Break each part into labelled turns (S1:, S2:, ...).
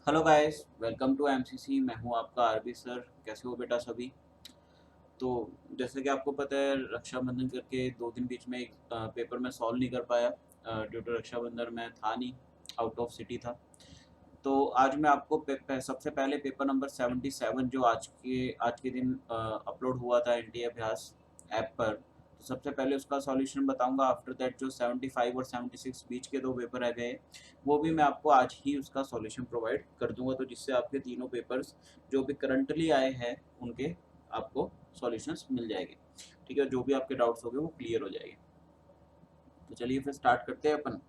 S1: Hello guys, welcome to MCC. मैं हूं आपका आरबी सर। कैसे हो बेटा सभी? तो जैसे कि आपको पता है, रक्षाबंधन करके 2 दिन बीच में एक पेपर में सॉल्व नहीं कर पाया ड्यू टू रक्षाबंधन में था नहीं, आउट ऑफ सिटी था। तो आज मैं आपको सबसे पहले पेपर नंबर 77 जो आज के दिन अपलोड हुआ था एनटीए अभ्यास ऐप पर, तो सबसे पहले उसका सॉल्यूशन बताऊंगा। आफ्टर दैट जो 75 और 76 बीच के 2 पेपर रह गए, वो भी मैं आपको आज ही उसका सॉल्यूशन प्रोवाइड कर दूंगा, तो जिससे आपके तीनों पेपर्स जो भी करंटली आए हैं उनके आपको सॉल्यूशंस मिल जाएंगे। ठीक है, जो भी आपके डाउट्स होंगे वो क्लियर हो जाएंगे। तो चलिए फिर स्टार्ट करते हैं अपन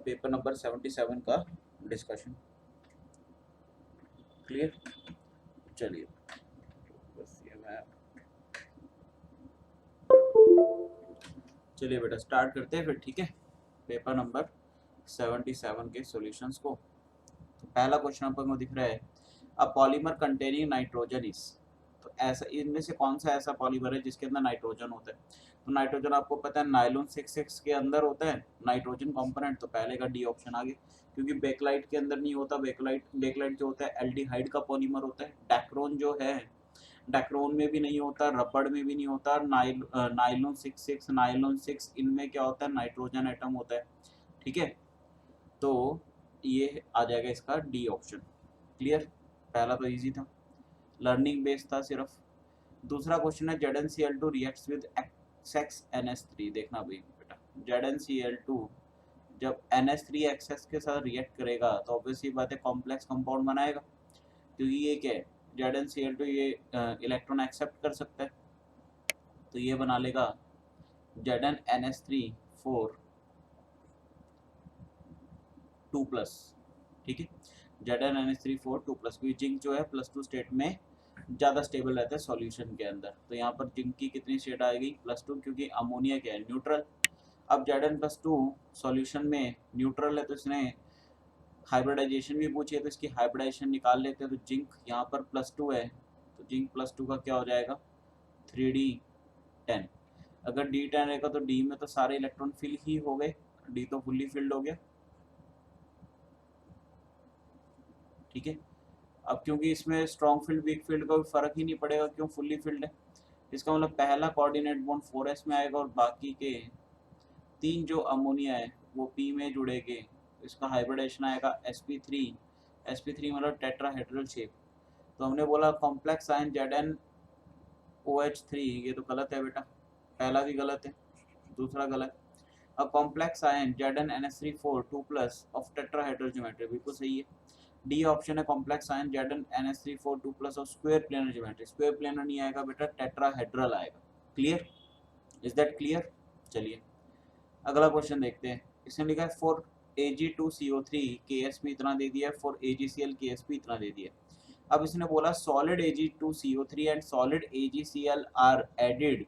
S1: पेपर नंबर 77 का डिस्कशन। क्लियर? चलिए, बस ये मैं चलिए बेटा स्टार्ट करते हैं फिर। ठीक है, पेपर नंबर 77 के सॉल्यूशंस को। तो पहला क्वेश्चन अपन को दिख रहा है, a polymer containing nitrogen is. तो ऐसा इनमें से कौन सा ऐसा पॉलीमर है जिसके अंदर नाइट्रोजन होता है? तो नाइट्रोजन आपको पता है नाइलॉन 66 के अंदर होता है नाइट्रोजन कंपोनेंट। तो पहले का डी ऑप्शन आ गया, क्योंकि बेकलाइट के अंदर नहीं होता। बेकलाइट जो होता है एल्डिहाइड का पॉलीमर होता है। डैक्रोन जो है, डैक्रोन में भी नहीं होता, रबड़ में भी नहीं होता। नाइलॉन 66, नाइलॉन 6, इनमें क्या होता है? नाइट्रोजन एटम होता है। ठीक है, तो ये आ जाएगा इसका डी ऑप्शन। क्लियर? पहला तो इजी था, लर्निंग बेस्ड था सिर्फ। दूसरा क्वेश्चन है, ZnCl2 रिएक्ट्स विद XXNH3। देखना भाई बेटा, ZnCl2 जब NH3 एक्सेस के साथ रिएक्ट करेगा तो ऑब्वियसली बात है कॉम्प्लेक्स कंपाउंड बनाएगा, क्योंकि ये क्या है, ZnCl2 ये इलेक्ट्रॉन एक्सेप्ट कर सकता है। तो ये बना लेगा ZnNH3 4 2+। ठीक है, ZnNH3 4 2+, क्योंकि जिंक जो है +2 स्टेट में ज़्यादा स्टेबल रहता है सॉल्यूशन के अंदर। तो यहाँ पर जिंक की कितनी स्टेट आएगी? +2, क्योंकि अमोनिया क्या है? न्यूट्रल। अब Zn+2 सॉल्यूशन में न्यूट्रल है, तो इसने हाइब्रिडाइजेशन भी पूछी है, तो इसकी हाइब्रिडाइजेशन निकाल लेते हैं। तो जिंक यहाँ पर +2 है, तो जिंक +2 का क्या हो जाएगा? 3D10। अगर D10 रहेगा तो डी में तो सारे इलेक्ट्रॉन फिल ही हो गए, डी तो फुल्ली फिल्ड हो गया। ठीक है, अब क्योंकि इसमें स्ट्रॉन्ग फील्ड वीक फील्ड का फर्क ही नहीं पड़ेगा, क्यों? फुल्ली फील्ड है। इसका मतलब पहला कोऑर्डिनेट बॉन्ड 4s में आएगा और बाकी के 3 जो अमोनिया है वो p में जुड़ेंगे। इसका हाइब्रिडेशन आएगा sp3। sp3 मतलब टेट्राहेड्रल शेप। तो हमने बोला कॉम्प्लेक्स आयन ZnOH3, ये तो गलत है बेटा, पहला भी गलत है, दूसरा गलत। अब complex ion ZnNH3 4 2+ of tetrahedral geometry, बिल्कुल सही है। डी ऑप्शन है कॉम्प्लेक्स आयन ZnNH3 4 2+ और square planar geometry. Square planar नहीं आएगा बेटा, टेट्राहेड्रल आएगा। क्लियर? Is that clear? चलिए अगला क्वेश्चन देखते हैं। इसने लिखा है फॉर Ag2CO3 KsP इतना दे दिया है, फॉर AgCl KsP इतना दे दिया है। अब इसने बोला solid Ag2CO3 and solid AgCl are added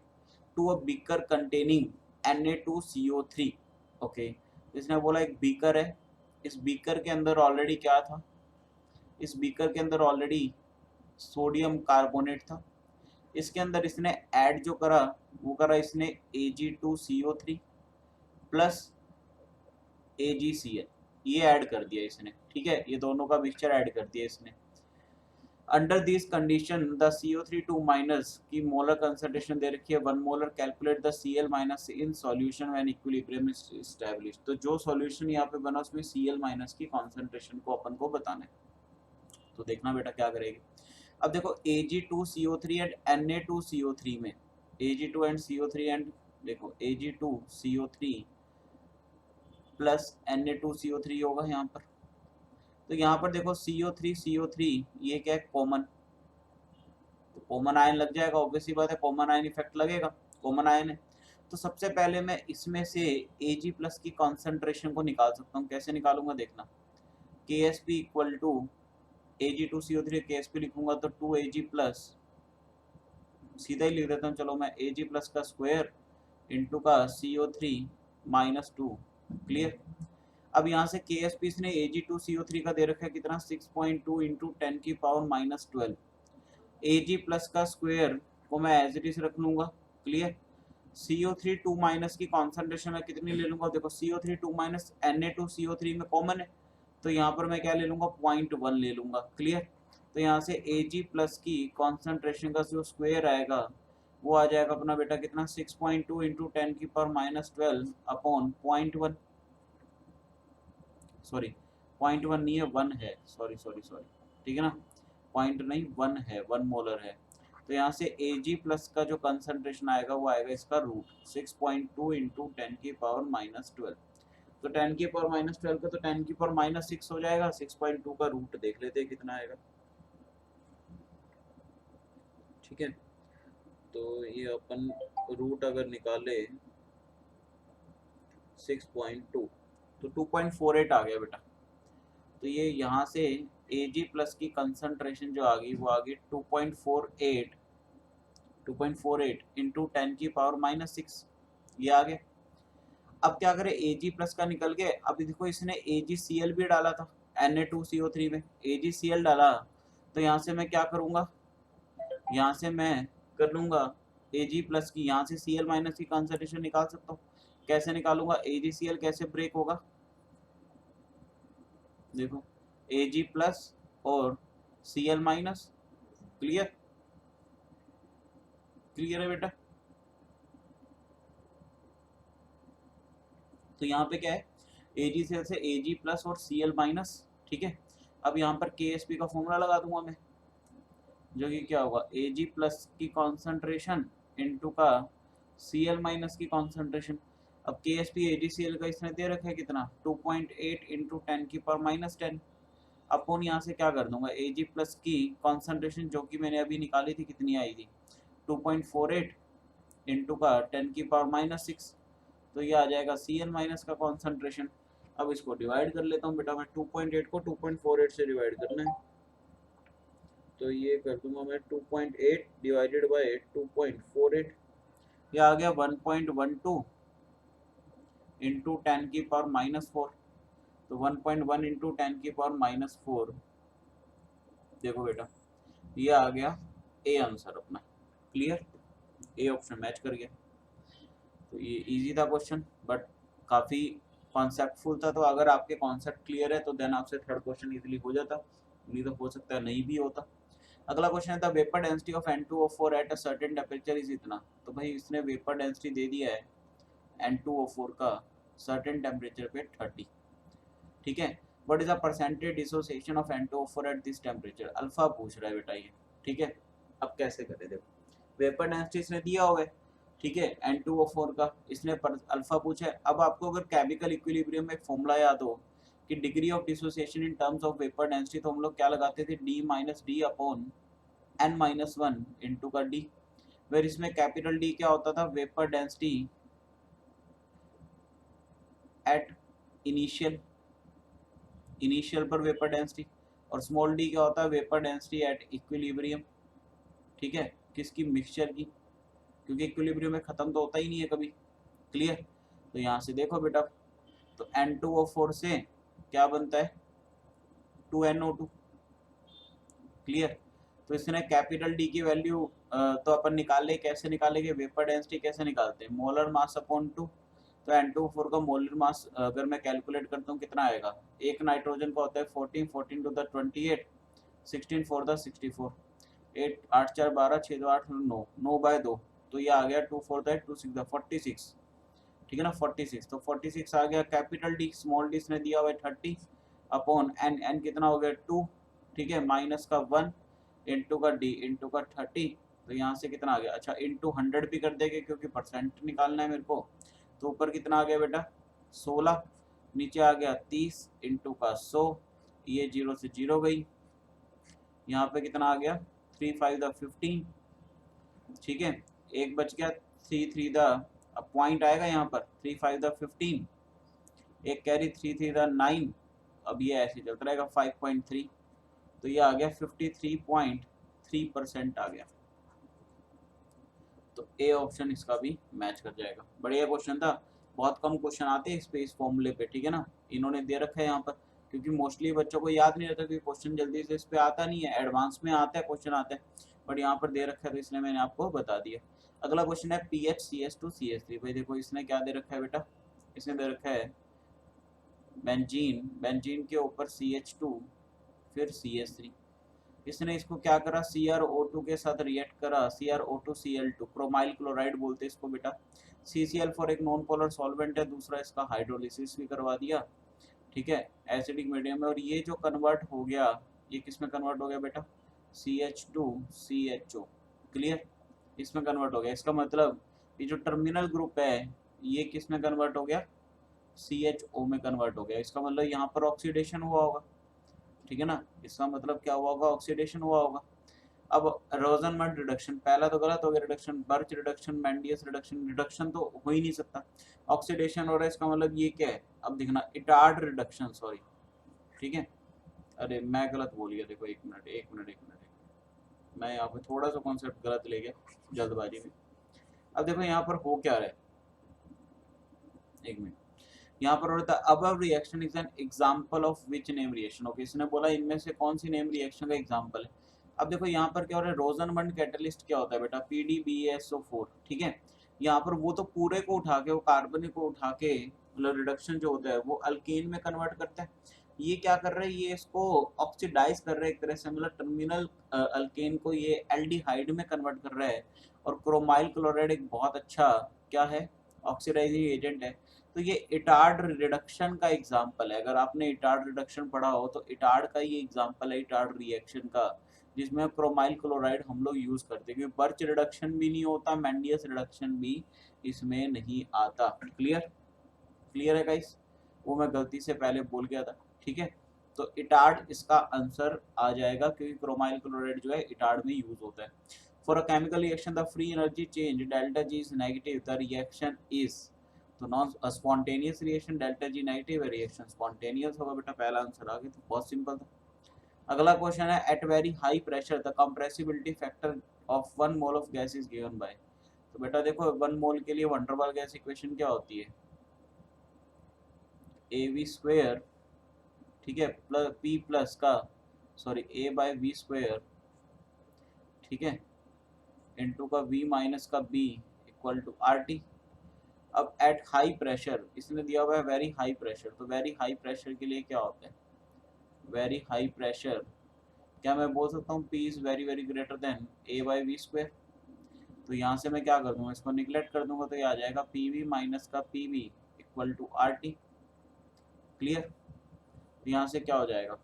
S1: to a beaker containing Na2CO3। Okay, इसने बोला एक बीकर है, इस बीकर के अंदर ऑलरेडी क्या था? इस बीकर के अंदर ऑलरेडी सोडियम कार्बोनेट था। इसके अंदर इसने ऐड जो करा वो करा इसने Ag2CO3 प्लस AgCl, ये ऐड कर दिया इसने। ठीक है, ये दोनों का मिक्सचर ऐड कर दिया इसने। Under this condition the CO3 2- की मोलर कंसंट्रेशन दे रखी है 1 molar. Calculate the Cl- in solution when equilibrium is established. तो जो सॉल्यूशन यहाँ पे बना उसमें Cl- की कंसंट्रेशन को अपन को बताना है। तो देखना बेटा क्या करेगी। अब देखो Ag2CO3 एंड Na2CO3 में, Ag2 एंड CO3 एंड देखो Ag2CO3 प्लस Na2CO3 होगा यहाँ पर। तो यहाँ पर देखो CO3 ये क्या है? कॉमन, तो कॉमन आयन लग जाएगा, ऑब्वियसली बात है कॉमन आयन इफेक्ट लगेगा, कॉमन आयन है। तो सबसे पहले मैं इसमें से Ag+ की कॉन्सेंट्रेशन को निकाल सकता हूँ। कैसे निकालूंगा देखना, KsP equal to Ag2CO3 KsP लिखूंगा तो 2Ag+, सीधा ही लिख देता हूँ। चलो मैं Ag+ का स्क्वायर इंटू का CO3 - 2। क्लियर? अब यहाँ से KsP ने Ag2CO3 का दे रखा है कितना? 6.2 इंटू 10⁻12। Ag+ का स्क्वायर को मैं एज इट इज रख लूंगा। क्लियर? CO3 2- की कॉन्सेंट्रेशन में कितनी ले लूंगा? देखो CO3 2- Na2CO3 में कॉमन है, तो यहाँ पर मैं क्या ले लूँगा 0.1 ले लूँगा। क्लियर। तो यहाँ से Ag प्लस की कॉन्सेंट्रेशन का जो स्क्वायर आएगा वो आ जाएगा अपना बेटा कितना 6.2 इंटू 10⁻12 अपॉन 0.1, सॉरी 0.1 नहीं है 1 है, सॉरी सॉरी सॉरी, ठीक है ना, पॉइंट नहीं 1 है, 1 मोलर है। तो यहाँ से Ag प्लस का जो कंसंट्रेशन आएगा वो आएगा इसका रूट 6.2 इंटू 10⁻12। तो 10⁻12 का तो 10⁻6 हो जाएगा, 6.2 का रूट देख लेते हैं कितना आएगा। ठीक है, तो ये अपन रूट अगर निकाले 6.2 तो 2.48 आ गया बेटा। तो ये यहाँ से Ag प्लस की कंसंट्रेशन जो आ गई वो आ गई 2.48 इंटू 10⁻6, ये आ गया। अब क्या करें, Ag प्लस का निकल गए। अब देखो इसने AgCl भी डाला था Na2CO3 में, AgCl डाला, तो यहाँ से मैं क्या करूँगा, यहाँ से मैं कर लूँगा Ag प्लस की, यहाँ से Cl माइनस की कंसंट्रेशन निकाल सकता हूँ। कैसे निकालूंगा, AgCl कैसे ब्रेक होगा, देखो Ag प्लस और Cl माइनस। क्लियर, क्लियर है बेटा। तो यहाँ पे क्या है, AgCl से Ag प्लस और Cl माइनस। ठीक है, अब यहाँ पर KSP का फॉर्मूला लगा दूंगा मैं, जो कि क्या होगा Ag प्लस की कॉन्सेंट्रेशन इनटू का Cl माइनस की कॉन्सेंट्रेशन। अब KSP AgCl का इसने दे रखा है कितना 2.8 इंटू 10⁻10 अपन यहाँ से क्या कर दूंगा, Ag प्लस की कॉन्सेंट्रेशन जो कि मैंने अभी निकाली थी कितनी आई थी 2.48 इंटू का 10⁻6, तो ये आ जाएगा Cl माइनस का कॉन्सेंट्रेशन। अब इसको डिवाइड कर लेता हूँ बेटा मैं, 2.8 को 2.48 से डिवाइड करना है, तो ये कर दूंगा मैं 2.8 डिवाइडेड बाय 2.48, ये आ गया 1.12 इंटू 10⁻4। तो 1.1 इंटू 10⁻4, देखो बेटा ये आ गया ए आंसर अपना। क्लियर, ए ऑप्शन मैच कर गया। तो ये इजी था क्वेश्चन, बट काफ़ी कॉन्सेप्टफुल था। तो अगर आपके कॉन्सेप्ट क्लियर है तो देन आपसे थर्ड क्वेश्चन इजीली हो जाता, नहीं तो हो सकता है नहीं भी होता। अगला क्वेश्चन था vapour density of N2O4 at a certain temperature is इतना। तो भाई इसने वेपर डेंसिटी दे दिया है N2O4 का सर्टेन टेम्परेचर पे 30। ठीक है, what is the percentage dissociation of N2O4 at this temperature, alpha पूछ रहा है बेटा ये। ठीक है, अब कैसे करें, देखो वेपर डेंसिटी इसने दिया हुआ है, ठीक है, N2O4 का इसने अल्फा पूछा है। अब आपको अगर केमिकल इक्विलिब्रियम में एक फॉर्मूला याद हो कि degree of dissociation in terms of vapour density, तो हम लोग क्या लगाते थे, D minus D upon N-1 into का D, वेर इसमें कैपिटल D क्या होता था, वेपर डेंसिटी एट इनिशियल पर वेपर डेंसिटी, और स्मॉल d क्या होता है, वेपर डेंसिटी एट इक्विलिब्रियम। ठीक है, किसकी, मिक्सचर की, क्योंकि इक्विलिब्रियम में खत्म तो होता ही नहीं है कभी। क्लियर, तो यहाँ से देखो बेटा, तो N2O4 से क्या बनता है 2NO2। क्लियर, तो इसने कैपिटल D की वैल्यू तो अपन निकाल ले, कैसे निकालेंगे, वेपर डेंसिटी कैसे निकालते हैं, मोलर मास अपॉन 2। तो N2O4 का मोलर मास अगर मैं कैलकुलेट करता हूँ कितना आएगा, एक नाइट्रोजन का होता है 14, 14 टू द 28, 16 4 द 64, 8 8 4 12, 6 2 8 9, 9/2, तो ये आ गया 2 4 द 2 6 द 46। ठीक है ना, 46, तो 46 आ गया। कैपिटल D, स्मॉल d इसने दिया हुआ है 30 अपॉन n, n कितना हो गया 2, ठीक है, माइनस का 1 इंटू का d इंटू का 30, तो यहाँ से कितना आ गया, अच्छा इंटू 100 भी कर देंगे क्योंकि परसेंट निकालना है मेरे को। तो ऊपर कितना आ गया बेटा 16, नीचे आ गया 30 इंटू का 100, ये 0 से 0 गई, यहाँ पे कितना आ गया 3 5 द 15। ठीक है, एक बच गया 3 3 द, अब पॉइंट आएगा यहाँ पर 3 5 द 15, एक कैरी 3 3 द 9, अब ये ऐसे चलता रहेगा 5.3, तो ये आ गया 53.3% आ गया। तो ए ऑप्शन इसका भी मैच कर जाएगा। बढ़िया क्वेश्चन था, बहुत कम क्वेश्चन आते हैं इस पे, इस फॉर्मूले पे। ठीक है ना, इन्होंने दे रखा है यहाँ पर, क्योंकि मोस्टली बच्चों को याद नहीं रहता, क्योंकि क्वेश्चन जल्दी से इस पे आता नहीं है, एडवांस में आता है क्वेश्चन आता है, बट यहाँ पर दे रखा है तो इसलिए मैंने आपको बता दिया। अगला क्वेश्चन है PHCH2CH3। भाई देखो इसने क्या दे रखा है बेटा, इसने दे रखा है बेंजीन, बेंजीन के ऊपर CH2 फिर CH3। इसने इसको क्या करा, CrO2 के साथ रिएक्ट करा, CrO2Cl2, क्रोमाइल क्लोराइड बोलते हैं इसको बेटा। CCl4 एक नॉन पोलर सॉल्वेंट है, दूसरा इसका हाइड्रोलिसिस भी करवा दिया, ठीक है, एसिडिक मीडियम में। और ये जो कन्वर्ट हो गया, ये किस में कन्वर्ट हो गया बेटा, CH2CHO, क्लियर, इसमें कन्वर्ट हो गया। इसका मतलब ये जो टर्मिनल ग्रुप है ये किस में कन्वर्ट हो गया, CHO में कन्वर्ट हो गया। इसका मतलब यहाँ पर ऑक्सीडेशन हुआ होगा, ठीक है ना, इसका मतलब क्या हुआ होगा, ऑक्सीडेशन हुआ होगा। अब रोजनमंड रिडक्शन, पहला तो गलत हो गया reduction, Birch reduction, Mendius reduction, reduction तो हो ही नहीं सकता, ऑक्सीडेशन हो रहा है, इसका मतलब ये क्या है, अब देखना, इटार्ड रिडक्शन, सॉरी, ठीक है, अरे मैं गलत बोल गया, देखो एक मिनट एक मिनट एक मिनट, मैं यहाँ पे थोड़ा सा कॉन्सेप्ट गलत ले गया जल्दबाजी में। अब देखो यहाँ पर हो क्या रहा है, एक मिनट, यहाँ पर होता है above reaction is an example of which name reaction, okay, इसने बोला इनमें से कौन सी नेम रिएक्शन का एग्जांपल है। अब देखो यहाँ पर क्या हो रहा है, रोजनमंड कैटलिस्ट क्या होता है बेटा, PDBSO4, ठीक है, यहाँ पर वो तो पूरे को उठा के, वो कार्बन को उठा के, मतलब रिडक्शन जो होता है वो अल्केन में कन्वर्ट करता है। ये क्या कर रहा है, ये इसको ऑक्सीडाइज कर रहा है एक तरह से, मतलब टर्मिनल अल्केन को ये एल्डिहाइड में कन्वर्ट कर रहा है। और क्रोमाइल क्लोराइड एक बहुत अच्छा क्या है, ऑक्सीडाइजिंग एजेंट है। तो ये इटार्ड रिडक्शन का एग्जाम्पल है, अगर आपने इटार्ड रिडक्शन पढ़ा हो तो इटार्ड का ये एग्जाम्पल है, इटार्ड रिएक्शन का, जिसमें क्रोमाइल क्लोराइड हम लोग यूज करते हैं, क्योंकि बर्च रिडक्शन भी नहीं होता, मैंडियस रिडक्शन भी इसमें नहीं आता। क्लियर, क्लियर है गाइस, वो मैं गलती से पहले बोल गया था, ठीक है। तो इटार्ड इसका आंसर आ जाएगा, क्योंकि क्रोमाइल क्लोराइड जो है इटार्ड में यूज होता है। For a chemical reaction the free energy change delta G is negative, the reaction is, तो non spontaneous reaction delta G negative है, रिएक्शन स्पॉन्टेनियस होगा बेटा, पहला आंसर आ गया, तो बहुत सिंपल था। अगला क्वेश्चन है, at very high pressure the compressibility factor of 1 mole of gas is given by, तो बेटा देखो 1 मोल के लिए वंडर वाल गैस इक्वेशन क्या होती है, AV², ठीक है, प्लस P प्लस का, सॉरी A/V², ठीक है, इनटू का V माइनस का B इक्वल टू RT। अब एट हाई प्रेशर इसने दिया हुआ है वेरी हाई प्रेशर, तो वेरी हाई प्रेशर के लिए क्या होता है, वेरी हाई प्रेशर, क्या मैं बोल सकता हूँ P is very very greater than A/V², तो यहाँ से मैं क्या कर दूंगा, इसको निगलेक्ट कर दूंगा, तो ये आ जाएगा PV माइनस का PV equal to RT। Clear, तो यहाँ से क्या हो जाएगा,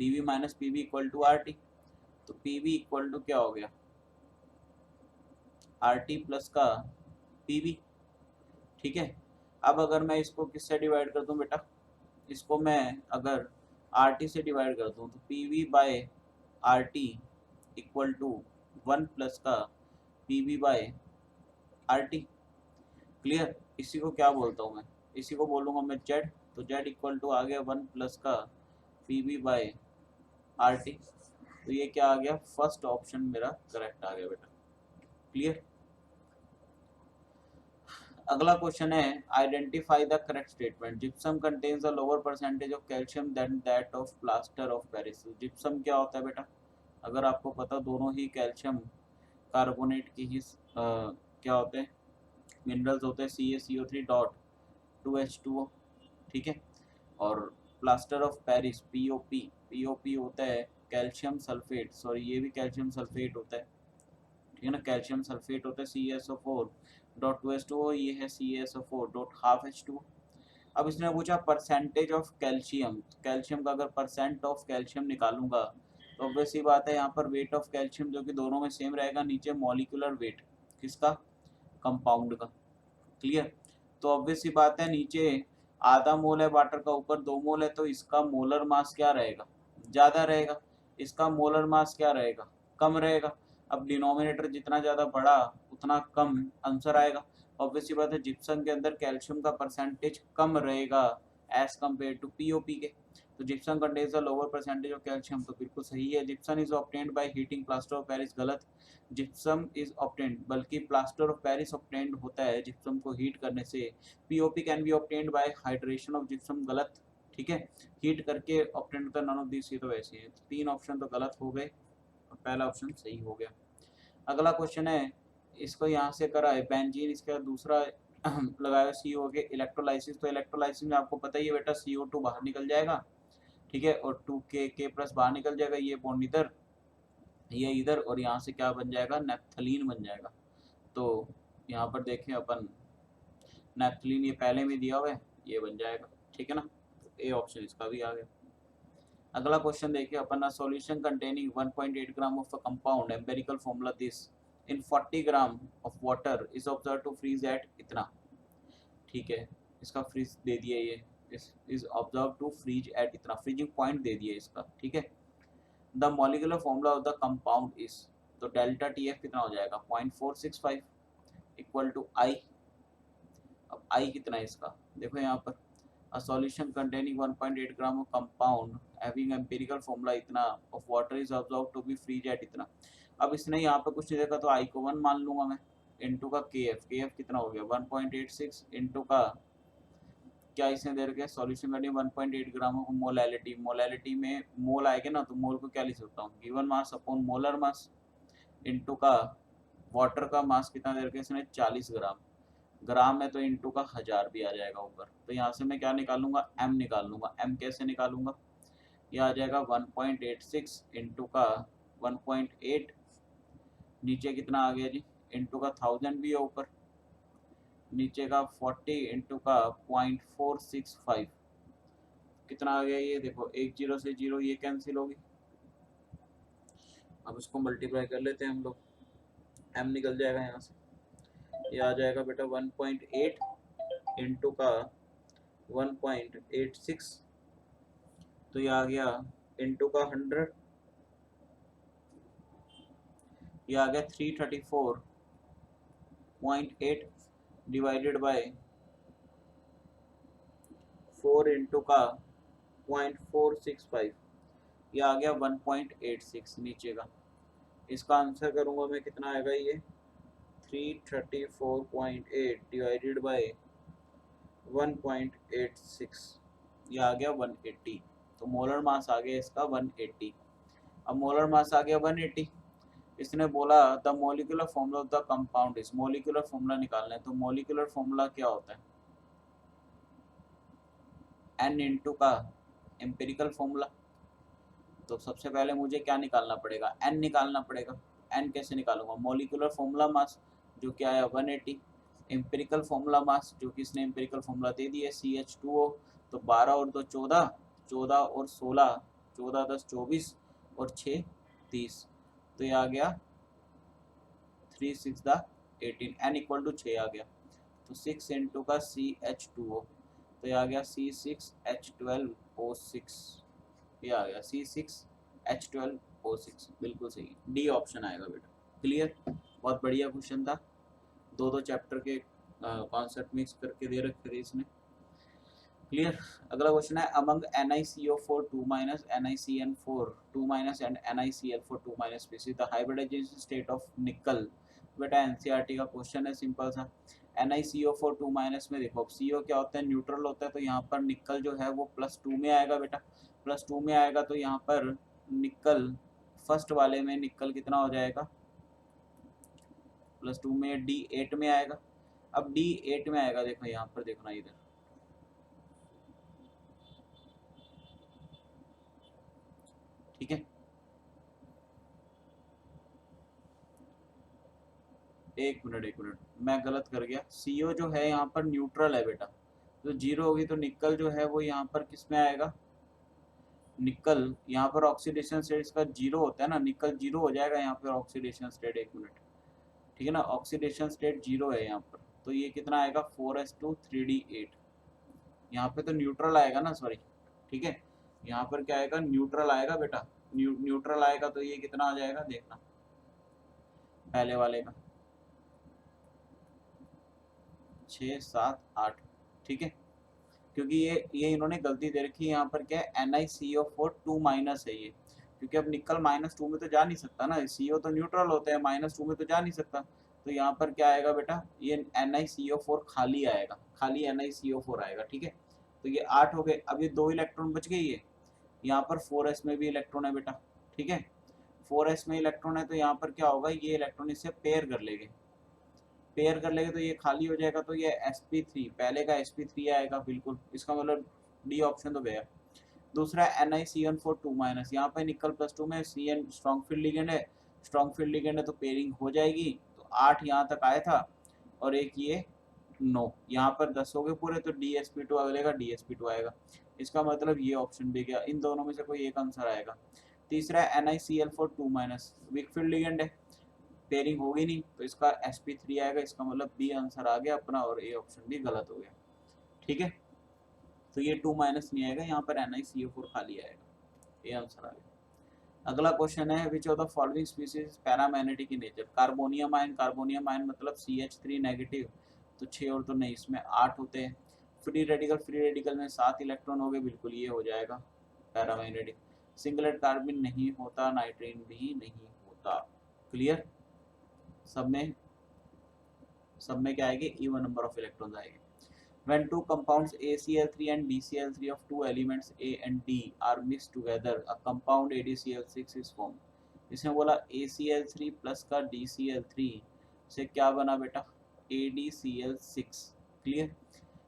S1: PV minus PV equal to RT, तो PV इक्वल टू क्या हो गया, RT प्लस का PV, ठीक है। अब अगर मैं इसको किससे डिवाइड कर दूं बेटा, इसको मैं अगर RT से डिवाइड कर दूं, तो PV by RT equal to 1 plus का PV बाय RT। क्लियर, इसी को क्या बोलता हूँ मैं, इसी को बोलूँगा मैं Z, तो Z इक्वल टू आ गया 1 प्लस का PV बाय RT, तो ये क्या आ गया, फर्स्ट ऑप्शन मेरा करेक्ट आ गया बेटा। क्लियर, अगला क्वेश्चन है, identify the correct statement, gypsum contains a lower percentage of calcium than that of plaster of Paris. Gypsum क्या होता है बेटा, अगर आपको पता, दोनों ही कैल्शियम कार्बोनेट की ही क्या होते हैं, मिनरल्स होते हैं, CaCO3 डॉट 2H2O, ठीक है। और प्लास्टर ऑफ पेरिस POP होता है कैल्शियम सल्फेट, सॉरी ये भी कैल्शियम सल्फेट होता है, ठीक है ना, कैल्शियम सल्फेट होता है CaSO4 डॉट 2H2O, ये है CaSO4 डॉट हाफ H2O। अब इसने पूछा परसेंटेज ऑफ कैल्शियम, कैल्शियम का अगर परसेंट ऑफ कैल्शियम निकालूंगा, तो ऑब्वियस ही बात है यहाँ पर वेट ऑफ कैल्शियम जो कि दोनों में सेम रहेगा, नीचे मॉलिक्यूलर वेट किसका, कंपाउंड का। क्लियर, तो ऑब्वियस ही बात है, नीचे आधा मोल है वाटर का, ऊपर 2 मोल है, तो इसका मोलर मास क्या रहेगा, ज़्यादा रहेगा, इसका मोलर मास क्या रहेगा, कम रहेगा। अब डिनोमिनेटर जितना ज़्यादा बड़ा उतना कम आंसर आएगा। ऑब्वियसली बात है, जिप्सम के अंदर कैल्शियम का परसेंटेज कम रहेगा एज कम्पेयर टू POP के, तो gypsum contains a lower percentage of calcium, तो बिल्कुल सही है। Gypsum is obtained by heating plaster of Paris, गलत, जिप्सम इज ऑब्टेन्ड, बल्कि प्लास्टर ऑफ पेरिस ऑब्टेन्ड होता है जिप्सम को हीट करने से। POP can be obtained by hydration of gypsum, गलत, ठीक है, हीट करके ऑब्टेन्ड होता है, नॉन ऑफ दिस, ये तो वैसे है, तो 3 ऑप्शन तो गलत हो गए और पहला ऑप्शन सही हो गया। अगला क्वेश्चन है, इसको यहाँ से करा है बेंजीन, इसका दूसरा लगाया CO के इलेक्ट्रोलाइसिस, तो इलेक्ट्रोलाइसिस में आपको पता ही है बेटा CO2 बाहर निकल जाएगा, ठीक है, और 2K प्लस बाहर निकल जाएगा, ये बॉन्ड इधर, ये इधर, और यहाँ से क्या बन जाएगा, नेप्थलीन बन जाएगा। तो यहाँ पर देखें अपन नेप्थलीन, ये पहले में दिया हुआ है, ये बन जाएगा, ठीक है ना, ए ऑप्शन इसका भी आ गया। अगला क्वेश्चन देखिए अपन, solution containing 1.8 gram of a compound, empirical formula this in 40 gram of water is observe to freeze at इतना, ठीक है, इसका फ्रीज दे दिया, ये is observe to freeze at इतना, फ्रीजिंग पॉइंट दे दिया इसका, ठीक है। The molecular formula of the compound is, तो डेल्टा TF कितना हो जाएगा 0.465 इक्वल टू आई। अब आई कितना है इसका, देखो यहाँ पर a solution containing 1.8 gram of compound having empirical formula इतना of water is observed to be freeze at इतना। अब इसने यहाँ पे कुछ नहीं देखा तो आई को 1 मान लूंगा मैं, इनटू का KF कितना हो गया 1.86 इनटू का क्या इसने दे रखा है, सॉल्यूशन करनी 1.8 ग्राम ऑफ मोलैलिटी, मोलैलिटी में मोल आएगा ना, तो मोल को क्या लिख सकता हूँ, given mass upon molar mass, into का वाटर का मास कितना दे रखा है इसने 40 ग्राम, ग्राम है तो इंटू का 1000 भी आ जाएगा ऊपर, तो यहाँ से मैं क्या निकाल लूंगा, m निकाल लूंगा। m कैसे निकालूंगा, ये आ जाएगा 1.86 इंटू का 1.8, नीचे कितना आ गया जी, इंटू का 1000 भी है ऊपर, नीचे का 40 इंटू का 0.465, कितना आ गया, ये देखो एक जीरो से जीरो ये कैंसिल होगी, अब इसको मल्टीप्लाई कर लेते हैं हम लोग, m निकल जाएगा यहाँ से, ये आ जाएगा बेटा 1.8 इंटू का 1.86, तो ये आ गया इंटू का 100, ये आ गया 334.8 डिवाइडेड बाय 4 इंटू का 0.465, ये आ गया 1.86 नीचे का, इसका आंसर करूंगा मैं कितना आएगा, ये 334.8 डिवाइडेड बाय 1.86, ये आ गया 180, तो मोलर मास आ गया इसका 180। अब मोलर मास आ गया 180, इसने बोला the molecular formula of the compound is, molecular formula निकालना है, तो मॉलिक्यूलर फॉर्मूला क्या होता है, n इंटू का एम्पिरिकल फॉर्मूला, तो सबसे पहले मुझे क्या निकालना पड़ेगा, n निकालना पड़ेगा। n कैसे निकालूंगा, मॉलिक्यूलर फॉर्मूला मास जो क्या है 180, एम्पिरिकल फॉर्मूला मास जो कि इसने एम्पिरिकल फॉर्मूला दे दिया CH2O, तो 12 और 2 14, 14 और 16, 14 10 24 और 6 30, तो ये आ गया 3 6 18, n इक्वल टू 6 आ गया, तो 6 इंटू का CH2O, तो ये आ गया C6H12O6, ये आ गया C6H12O6, बिल्कुल सही, डी ऑप्शन आएगा बेटा। क्लियर, बहुत बढ़िया क्वेश्चन था, दो चैप्टर के कॉन्सेप्ट मिक्स करके दे रखे थे इसने। क्लियर, अगला क्वेश्चन है among NiCO4 2 NiCN4 2 and NiCl4 2 species the hybridization state of nickel, बेटा एनसीईआरटी का क्वेश्चन है, सिंपल सा। NiCO4 2 में देखो CO क्या होता है, न्यूट्रल होता है, तो यहाँ पर निकल जो है वो +2 में आएगा बेटा, +2 में आएगा, तो यहाँ पर निकल फर्स्ट वाले में निकल कितना हो जाएगा, +2 में D8 में आएगा। अब D8 में आएगा, देखो यहाँ पर देखना इधर, ठीक है, एक मिनट मैं गलत कर गया, CO जो है यहाँ पर न्यूट्रल है बेटा, तो जीरो होगी, तो निकल जो है वो यहाँ पर किस में आएगा, निकल यहाँ पर ऑक्सीडेशन स्टेट इसका जीरो होता है ना, निकल जीरो हो जाएगा यहाँ पर ऑक्सीडेशन स्टेट, एक मिनट, ठीक है ना, ऑक्सीडेशन स्टेट जीरो है यहाँ पर, तो ये कितना आएगा 4s2 3d8, यहाँ पे तो न्यूट्रल आएगा ना, सॉरी, ठीक है, यहाँ पर क्या आएगा, न्यूट्रल आएगा बेटा, न्यूट्रल आएगा, तो ये कितना आ जाएगा देखना, पहले वाले का 6 7 8, ठीक है, क्योंकि ये इन्होंने गलती दे रखी है, यहाँ पर क्या है NiCO4 2 है ये, क्योंकि अब निकल -2 में तो जा नहीं सकता ना, CO तो न्यूट्रल होते हैं, -2 में तो जा नहीं सकता, तो यहाँ पर क्या आएगा बेटा, ये NiCO4 खाली आएगा, खाली NiCO4 आएगा, ठीक है, तो ये 8 हो गए, अब ये 2 इलेक्ट्रॉन बच गई है, यहाँ पर 4s में भी इलेक्ट्रॉन है बेटा, ठीक है, 4s में इलेक्ट्रॉन है, तो यहाँ पर क्या होगा, ये इलेक्ट्रॉन इससे पेयर कर लेंगे, पेयर कर लेंगे तो ये खाली हो जाएगा, तो ये sp3 पहले का sp3 आएगा बिल्कुल, इसका मतलब डी ऑप्शन तो गया। दूसरा NiCN4 2-, यहाँ पे निकल +2 में Cn स्ट्रॉन्ग फील्ड लिगेंड है, स्ट्रॉन्ग फील्ड लिगेंड है तो पेयरिंग हो जाएगी। तो 8 यहाँ तक आया था और एक ये 9, यहाँ पर 10 हो गए पूरे, तो DsP2 अगलेगा, DsP2 आएगा। इसका मतलब ये ऑप्शन भी गया, इन दोनों में से कोई एक आंसर आएगा। तीसरा NiCl4 2-, वीक फील्ड लिगेंड है, पेयरिंग होगी नहीं तो इसका sp3 आएगा, इसका मतलब बी आंसर आ गया अपना और ए ऑप्शन भी गलत हो गया। ठीक है, तो ये 2- नहीं आएगा, यहाँ पर NiCO4 खाली आएगा, ये आंसर आ गया। अगला क्वेश्चन है विच of the following species paramagnetic in nature. Carbonium ion, carbonium ion मतलब CH3 नेगेटिव, तो 6 और तो नहीं, इसमें 8 होते हैं। फ्री रेडिकल, फ्री रेडिकल में 7 इलेक्ट्रॉन हो गए, बिल्कुल ये हो जाएगा पैरामैग्नेटिक। सिंगलेट कार्बन नहीं होता, नाइट्रीन भी नहीं होता। क्लियर, सब में क्या आएगी, इवन नंबर ऑफ इलेक्ट्रॉन्स आएंगे। When two compounds ACl3 and DCl3 of two elements A and D are mixed together, a compound AdCl6 is formed. इसने बोला ACl3 प्लस का DCl3 से क्या बना बेटा, AdCl6। क्लियर,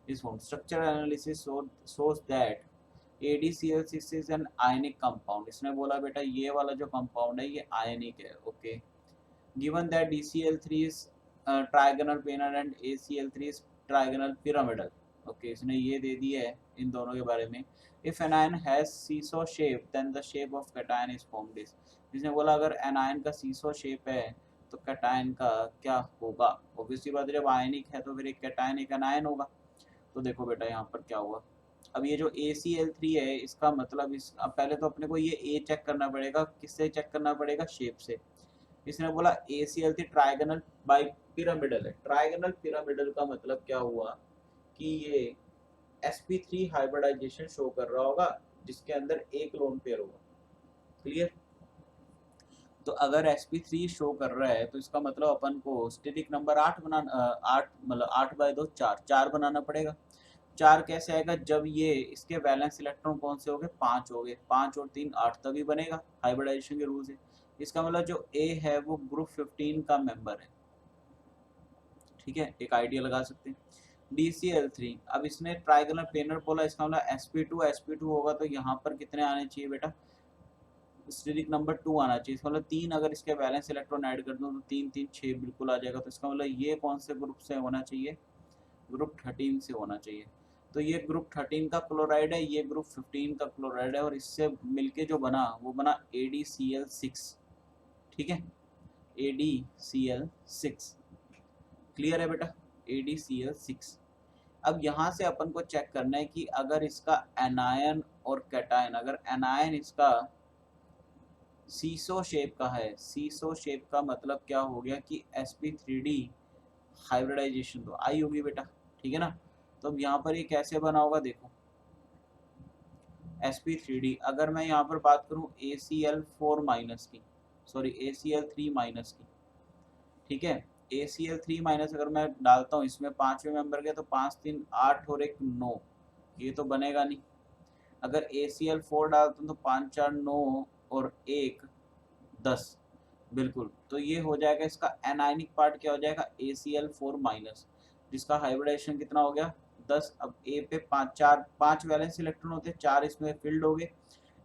S1: इस form structure analysis shows that AdCl6 is an ionic compound। इसने बोला बेटा ये वाला जो कंपाउंड है ये आयनिक है। Okay, given that DCl3 is trigonal planar and ACl3 is trigonal pyramidal। Okay, इसने ये दे दिया है इन दोनों के बारे में। if anion has seesaw shape then the shape of cation is formed is। इसने बोला अगर एनायन का सीसो शेप है तो कैटायन का क्या होगा। ऑब्वियसली बात है, जब आयनिक है तो फिर एक कैटायन एक एनायन होगा। तो देखो बेटा यहाँ पर क्या हुआ, अब ये जो ACl3 है इसका मतलब इस, अब पहले तो अपने को ये A चेक करना पड़ेगा, किससे चेक करना पड़ेगा, शेप से। इसने बोला ACl3 ट्राइगोनल बाई पिरामिडल है। ट्राइगोनल पिरामिडल का मतलब क्या हुआ कि ये sp3 हाइब्रिडाइजेशन शो कर रहा होगा जिसके अंदर एक लोन पेयर होगा। क्लियर, तो अगर sp3 शो कर रहा है तो इसका मतलब अपन को स्टेरिक नंबर 8 बनाना, 8 मतलब 8/2 4 बनाना पड़ेगा। 4 कैसे आएगा, जब ये इसके वैलेंस इलेक्ट्रॉन कौन से हो गए, 5 हो गए, 5 और 3 8 तभी बनेगा हाइब्रिडाइजेशन के रूल से। इसका मतलब जो A है वो ग्रुप 15 का मेंबर है। ठीक है, एक आइडिया लगा सकते हैं। DCl3, अब इसने ट्राइगोनल प्लेनर बोला, इसका मतलब sp2 होगा तो यहाँ पर कितने आने चाहिए बेटा, स्टेरिक नंबर 2 आना चाहिए। इसका मतलब 3 अगर इसके बैलेंस इलेक्ट्रॉन ऐड कर दूं तो 3 3 6 बिल्कुल आ जाएगा। तो इसका मतलब ये कौन से ग्रुप से होना चाहिए, ग्रुप 13 से होना चाहिए। तो ये ग्रुप 13 का क्लोराइड है, ये ग्रुप 15 का क्लोराइड है और इससे मिलके जो बना वो बना AdCl6। ठीक है, AdCl6। क्लियर है बेटा, AdCl6। अब यहाँ से अपन को चेक करना है कि अगर इसका एनायन और कैटायन, अगर एनायन इसका सीसो शेप का है, सीसो शेप का मतलब क्या हो गया कि sp3d हाइब्रिडाइजेशन तो आई होगी बेटा। ठीक है ना, तो अब यहाँ पर ये कैसे बना होगा, देखो sp3d, अगर मैं यहाँ पर बात करूँ ACl4- की, सॉरी ACl3- की, ठीक है, ACl3- अगर मैं डालता हूँ इसमें 5वें मेंबर के, तो 5 3 8 और 1 9, ये तो बनेगा नहीं। अगर ACl4 डालता हूँ तो 5 4 9 और 1 10, बिल्कुल, तो ये हो जाएगा इसका एनायनिक पार्ट क्या हो जाएगा, ACl4-, जिसका हाइब्रिडाइजेशन कितना हो गया 10। अब A पे 5 वैलेंस इलेक्ट्रॉन होते हैं, 4 इसमें फील्ड हो गए,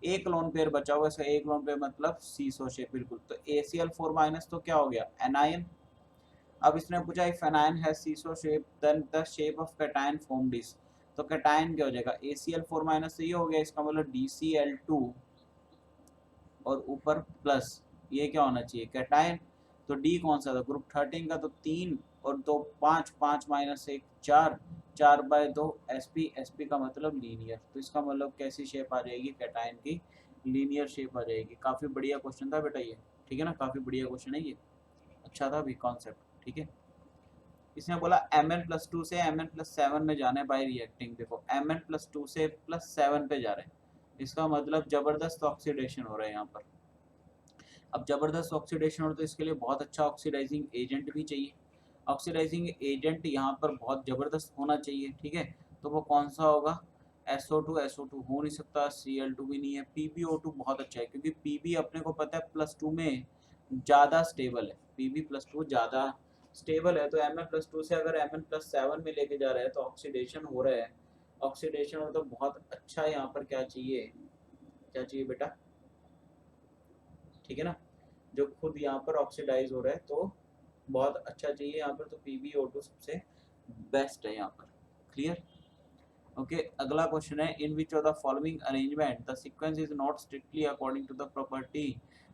S1: एक लोन पेयर बचा हुआ, इसका एक लोन पेयर मतलब सीसो शेप, बिल्कुल। तो ACl4- तो क्या हो गया, एनायन। अब इसने पूछा if anion has seesaw shape then the shape of cation formed is. तो कैटायन क्या हो जाएगा, ACl4- से ये हो गया, इसका मतलब DCl2 और ऊपर प्लस, ये क्या होना चाहिए, कैटायन। तो डी कौन सा था, ग्रुप 13 का, तो 3 और 2 5, 5 - 1 4, 4/2 sp का मतलब लीनियर। तो इसका मतलब कैसी शेप आ जाएगी, कैटायन की लीनियर शेप आ जाएगी। काफ़ी बढ़िया क्वेश्चन था बेटा ये, ठीक है ना, काफ़ी बढ़िया क्वेश्चन है ये, अच्छा था भी कॉन्सेप्ट। ठीक है, इसने बोला Mn+2 से Mn+7 में जाना है बाय रिएक्टिंग। देखो Mn+2 से +7 पे जा रहे हैं, इसका मतलब जबरदस्त ऑक्सीडेशन हो रहा है यहाँ पर। अब जबरदस्त ऑक्सीडेशन हो तो इसके लिए बहुत अच्छा ऑक्सीडाइजिंग एजेंट भी चाहिए। ऑक्सीडाइजिंग एजेंट यहाँ पर बहुत ज़बरदस्त होना चाहिए। ठीक है, तो वो कौन सा होगा, SO2 हो नहीं सकता, Cl2 भी नहीं है, PbO2 बहुत अच्छा है क्योंकि Pb अपने को पता है +2 में ज़्यादा स्टेबल है, Pb+2 ज़्यादा स्टेबल है तो Mn+2 से अगर Mn+7 में लेके जा रहे हैं तो ऑक्सीडेशन हो रहा है। ऑक्सीडेशन मतलब बहुत अच्छा यहाँ पर क्या चाहिए, क्या चाहिए बेटा, ठीक है ना, जो खुद यहाँ पर ऑक्सीडाइज हो रहा है तो बहुत अच्छा चाहिए यहाँ पर, तो PbO2 सबसे बेस्ट है यहाँ पर। क्लियर? ओके अगला क्वेश्चन है, in which of the following arrangement the sequence is not strictly according to the property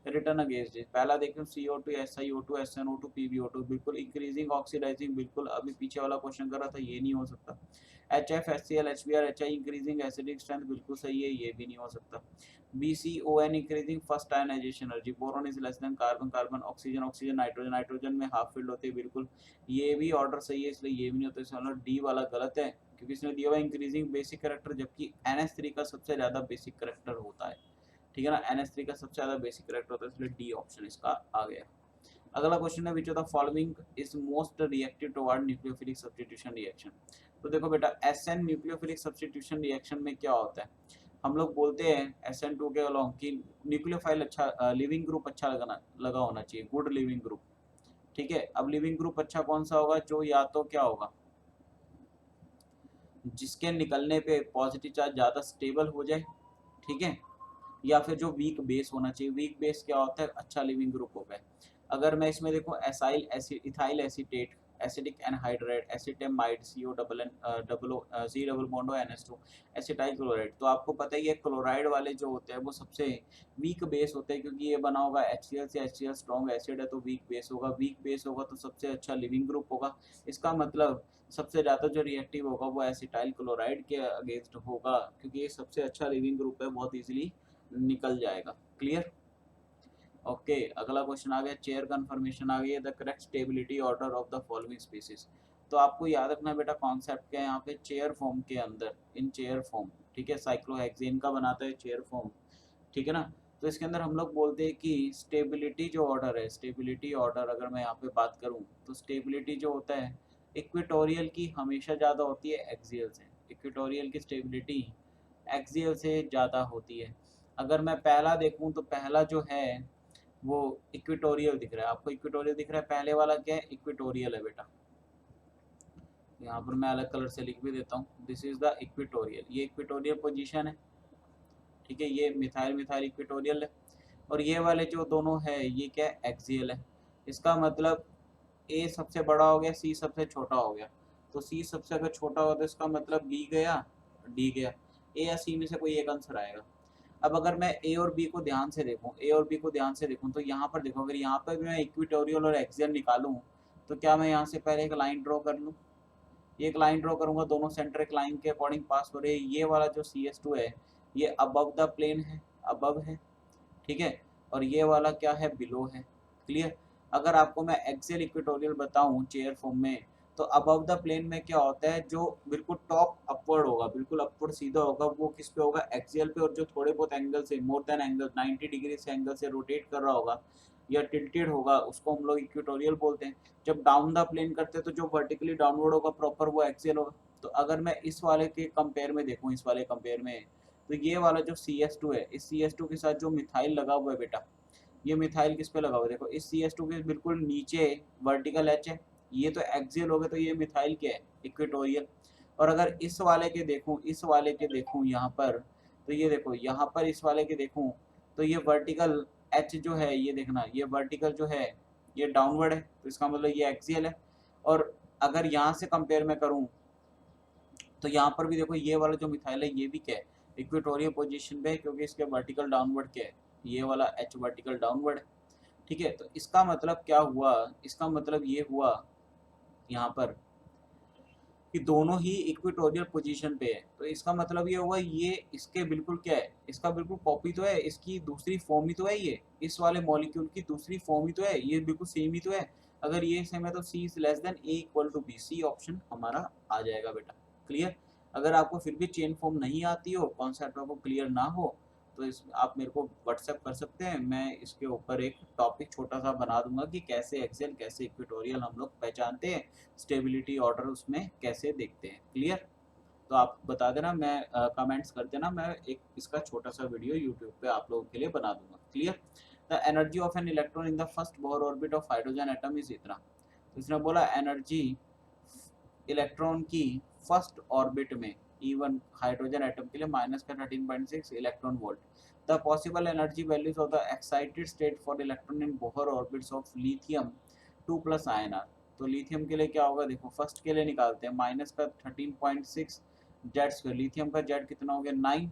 S1: written against it. पहला देखो CO2 SiO2 SnO2 PbO2, बिल्कुल इंक्रीजिंग ऑक्सीडाइजिंग, बिल्कुल अभी पीछे वाला क्वेश्चन कर रहा था, ये नहीं हो सकता। HF HCl HBr HI increasing acidic strength, बिल्कुल सही है, ये भी नहीं हो सकता। BCON increasing first ionization energy, boron is less than carbon carbon, oxygen oxygen nitrogen nitrogen में हाफ फील्ड होती है, बिल्कुल ये भी ऑर्डर सही है, इसलिए ये भी नहीं होता, इसलिए डी वाला गलत है क्योंकि इसने दिया हुआ इंक्रीजिंग बेसिक कैरेक्टर, जबकि NH3 का सबसे ज्यादा बेसिक कैरेक्टर होता है, ठीक है ना, NH3 का सबसे ज्यादा बेसिक कैरेक्टर होता है, इसलिए डी ऑप्शन इसका आ गया। अगला क्वेश्चन है, विच of the following is most reactive toward nucleophilic substitution reaction. तो देखो बेटा SN न्यूक्लियोफिलिक सब्स्टिट्यूशन रिएक्शन में क्या होता है, हम लोग बोलते हैं SN2 के अलोंग कि न्यूक्लियोफाइल अच्छा, लिविंग ग्रुप अच्छा लगा होना चाहिए, गुड लिविंग ग्रुप, ठीक है। अब लिविंग ग्रुप अच्छा कौन सा होगा, जो या तो क्या होगा, जिसके निकलने पे पॉजिटिव चार्ज ज़्यादा स्टेबल हो जाए, ठीक है, या फिर जो वीक बेस होना चाहिए। वीक बेस क्या होता है, अच्छा लिविंग ग्रुप हो गया। अगर मैं इसमें देखूं acyl acid ethyl acetate acidic anhydride acetamide CO double N double O C double bond O NH2 acetyl chloride, तो आपको पता ही है क्लोराइड वाले जो होते हैं वो सबसे वीक बेस होते हैं, क्योंकि ये बना होगा HCl से, HCl स्ट्रॉन्ग एसिड है तो वीक बेस होगा, वीक बेस होगा तो सबसे अच्छा लिविंग ग्रुप होगा। इसका मतलब सबसे ज़्यादा जो रिएक्टिव होगा वो एसिटाइल क्लोराइड के अगेंस्ट होगा, क्योंकि ये सबसे अच्छा लिविंग ग्रुप है, बहुत ईजिली निकल जाएगा। क्लियर? ओके अगला क्वेश्चन आ गया, चेयर कन्फर्मेशन आ गई है, the correct stability order of the following species. तो आपको याद रखना बेटा कॉन्सेप्ट क्या है यहाँ पे, चेयर फॉर्म के अंदर, इन चेयर फॉर्म, ठीक है, साइक्लोहेक्सेन का बनाता है चेयर फॉर्म, ठीक है ना। तो इसके अंदर हम लोग बोलते हैं कि स्टेबिलिटी जो ऑर्डर है, स्टेबिलिटी ऑर्डर अगर मैं यहाँ पे बात करूँ तो स्टेबिलिटी जो होता है इक्वेटोरियल की हमेशा ज़्यादा होती है एक्सियल से, इक्वेटोरियल की स्टेबिलिटी एक्सियल से ज़्यादा होती है। अगर मैं पहला देखूँ तो पहला जो है वो इक्वेटोरियल दिख रहा है, आपको इक्वेटोरियल दिख रहा है, पहले वाला क्या है, इक्वेटोरियल है बेटा, यहाँ पर मैं अलग कलर से लिख भी देता हूँ, दिस इज द इक्वेटोरियल, ये इक्वेटोरियल पोजीशन है, ठीक है, ये मिथाइल मिथाइल इक्वेटोरियल है। और ये वाले जो दोनों है ये क्या है, एक्सियल है। इसका मतलब ए सबसे बड़ा हो गया, सी सबसे छोटा हो गया, तो सी सबसे अगर छोटा हो तो इसका मतलब बी गया, डी गया, ए या सी में से कोई एक आंसर आएगा। अब अगर मैं ए और बी को ध्यान से देखूं, ए और बी को ध्यान से देखूं तो यहाँ पर देखो, अगर यहाँ पर भी मैं इक्वेटोरियल और एक्सियल निकालूं तो क्या मैं यहाँ से पहले एक लाइन ड्रॉ कर लूँ, एक लाइन ड्रॉ करूंगा, दोनों सेंटर एक लाइन के अकॉर्डिंग पास हो रहे हैं, ये वाला जो CS2 है ये अबव द प्लेन है, अबव है, ठीक है, और ये वाला क्या है, बिलो है। क्लियर? अगर आपको मैं एक्सियल इक्वेटोरियल बताऊं चेयर फॉर्म में, तो अबव द प्लेन में क्या होता है, जो बिल्कुल टॉप अपवर्ड होगा, बिल्कुल अपवर्ड सीधा होगा, वो किस पे होगा, एक्सियल पे, और जो थोड़े बहुत एंगल से, मोर देन एंगल 90 डिग्री से एंगल से रोटेट कर रहा होगा या टिल्टेड होगा, उसको हम लोग इक्वेटोरियल बोलते हैं। जब डाउन द प्लेन करते हैं तो जो वर्टिकली डाउनवर्ड होगा प्रॉपर वो एक्सियल होगा। तो अगर मैं इस वाले के कंपेयर में देखूं, इस वाले कंपेयर में, तो ये वाला जो CS2 है, इस CS2 के साथ जो मिथाइल लगा हुआ है बेटा, ये मिथाइल किस पे लगा हुआ है, देखो इस CS2 के बिल्कुल नीचे वर्टिकल एच है, ये तो एक्सियल हो गया, तो ये मिथाइल क्या है, इक्वेटोरियल। और अगर इस वाले के देखूं, इस वाले के देखूं यहाँ पर, तो ये देखो यहाँ पर इस वाले के देखूं तो ये वर्टिकल एच जो है, ये देखना, ये वर्टिकल जो है ये डाउनवर्ड है, तो इसका मतलब ये एक्सियल है। और अगर यहाँ से कंपेयर में करूँ तो यहाँ पर भी देखो ये वाला जो मिथाइल है ये भी क्या है, इक्वेटोरियल पोजीशन पे है, क्योंकि इसके वर्टिकल डाउनवर्ड क्या है, ये वाला एच वर्टिकल डाउनवर्ड है, ठीक है। तो इसका मतलब क्या हुआ, इसका मतलब ये हुआ यहाँ पर कि दोनों ही इक्वेटोरियल पोजीशन पे है, तो इसका मतलब ये हुआ ये इसके बिल्कुल क्या है, इसका बिल्कुल कॉपी तो है, इसकी दूसरी फॉर्म ही तो है, ये इस वाले मॉलिक्यूल की दूसरी फॉर्म ही तो है, ये बिल्कुल सेम ही तो है। अगर ये सेम है तो C is less than A equal to B, C option हमारा आ जाएगा बेटा। क्लियर? अगर आपको फिर भी चेन फॉर्म नहीं आती हो, कॉन्सेप्ट आपको क्लियर ना हो, तो इस आप मेरे को व्हाट्सएप कर सकते हैं, मैं इसके ऊपर एक टॉपिक छोटा सा बना दूंगा कि कैसे एक्सेल कैसे इक्वेटोरियल हम लोग पहचानते हैं, स्टेबिलिटी ऑर्डर उसमें कैसे देखते हैं। क्लियर? तो आप बता देना, मैं कमेंट्स कर देना, मैं एक इसका छोटा सा वीडियो यूट्यूब पे आप लोगों के लिए बना दूंगा। Clear? The energy of an electron in the first Bohr orbit of hydrogen atom is इतना। तो इसने बोला एनर्जी इलेक्ट्रॉन की फर्स्ट ऑर्बिट में E1 हाइड्रोजन एटम के लिए माइनस का 13.6 electron volt. The possible energy values of the excited state for electron in Bohr orbits of lithium 2 plus ion are. तो लिथियम के लिए क्या होगा, देखो फर्स्ट के लिए निकालते हैं, माइनस का 13.6 जेड स्क्वायर, लिथियम का जेड कितना हो गया 9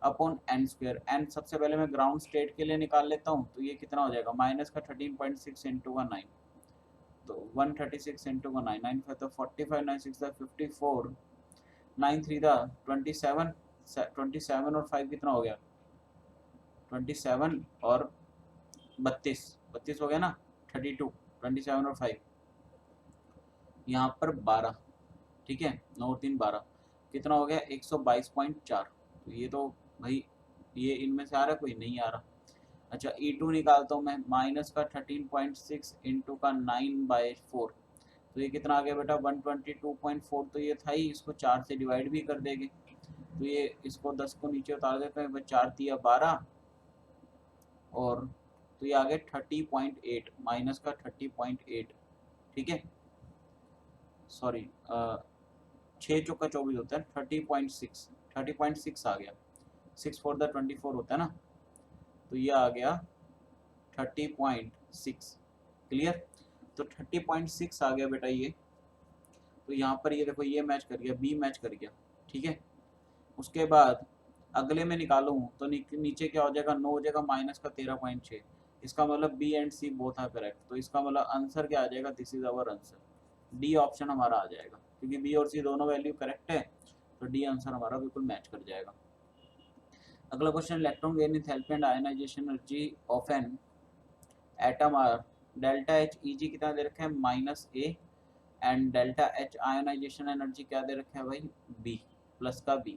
S1: अपॉन एन स्क्वायर। एन सबसे पहले मैं ग्राउंड स्टेट के लिए निकाल लेता हूँ, तो ये कितना हो जाएगा माइनस का 13.6 इंटू का 9, तो 136 इंटू का 9, 9 5 तो 45, 9 6 54, 9 3 था 27, 27 और 5 कितना हो गया 27 और 32, 32 हो गया ना 32, 27 और 5 यहाँ पर 12, ठीक है 9 और 3 12, कितना हो गया 122.4। तो ये तो भाई ये इनमें से आ रहा है, कोई नहीं आ रहा। अच्छा E2 निकालता हूँ मैं, माइनस का 13.6 इंटू का 9/4, तो ये कितना आ गया बेटा 122.4। तो ये था ही, इसको 4 से डिवाइड भी कर देंगे, तो ये इसको 10 को नीचे उतार देते हैं, 4 दिया 12 और तो ये आ गया 30.8, माइनस का 30.8, ठीक है सॉरी 6 चौका 24 होता है 30.6, 30.6 आ गया, 6 4 द 24 होता है ना, तो ये आ गया 30.6। क्लियर, तो 30.6 आ गया बेटा ये। तो यहाँ पर ये देखो ये मैच कर गया, बी मैच कर गया, ठीक है। उसके बाद अगले में निकालूं तो नीचे क्या हो जाएगा 9 हो जाएगा, माइनस का 13.6, इसका मतलब B and C both are correct. तो इसका मतलब आंसर क्या आ जाएगा, this is our answer, D option हमारा आ जाएगा, क्योंकि बी और सी दोनों वैल्यू करेक्ट है, तो डी आंसर हमारा बिल्कुल मैच कर जाएगा। अगला question, electron gain enthalpy and ionization energy of an atom are delta H E G कितना दे रखा है -a and delta H ionization energy क्या दे रखा है भाई b प्लस का b।